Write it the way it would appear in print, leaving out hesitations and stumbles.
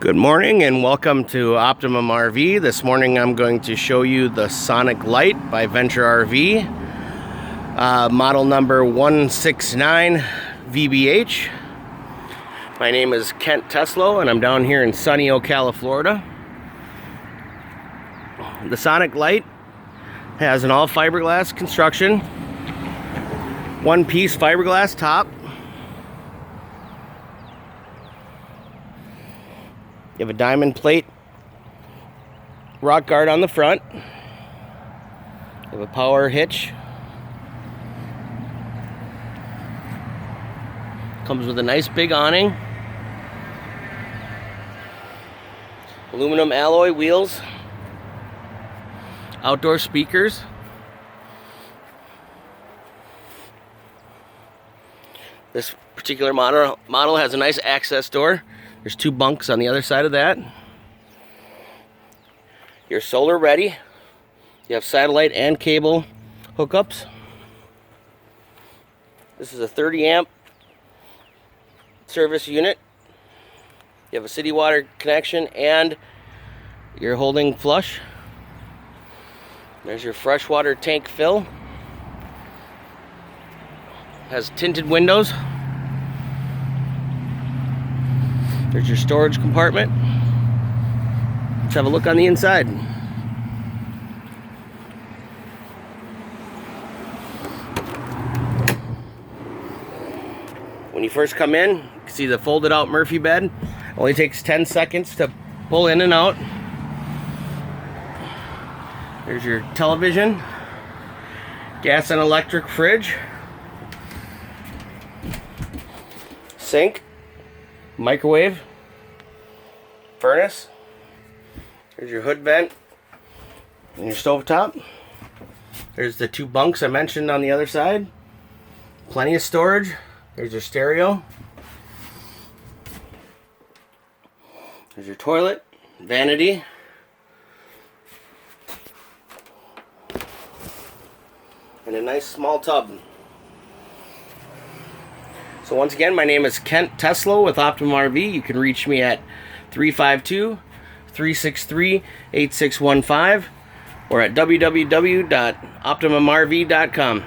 Good morning and welcome to Optimum RV. This morning I'm going to show you the Sonic Lite by Venture RV, model number 169VBH. My name is Kent Teslo and I'm down here in sunny Ocala, Florida. The Sonic Lite has an all fiberglass construction, one-piece fiberglass top. You have a diamond plate rock guard on the front. You have a power hitch. Comes with a nice big awning. Aluminum alloy wheels. Outdoor speakers. This particular model has a nice access door. There's two bunks on the other side of that. You're solar ready. You have satellite and cable hookups. This is a 30 amp service unit. You have a city water connection and you're holding flush. There's your freshwater tank fill. Has tinted windows. There's your storage compartment. Let's have a look on the inside. When you first come in, you can see the folded out Murphy bed. Only takes 10 seconds to pull in and out. There's your television, gas and electric fridge, sink, microwave, furnace. There's your hood vent and your stovetop. There's the two bunks I mentioned on the other side. Plenty of storage. There's your stereo. There's your toilet, vanity. And a nice small tub. So once again, my name is Kent Teslo with Optimum RV. You can reach me at 352-363-8615 or at www.optimumrv.com.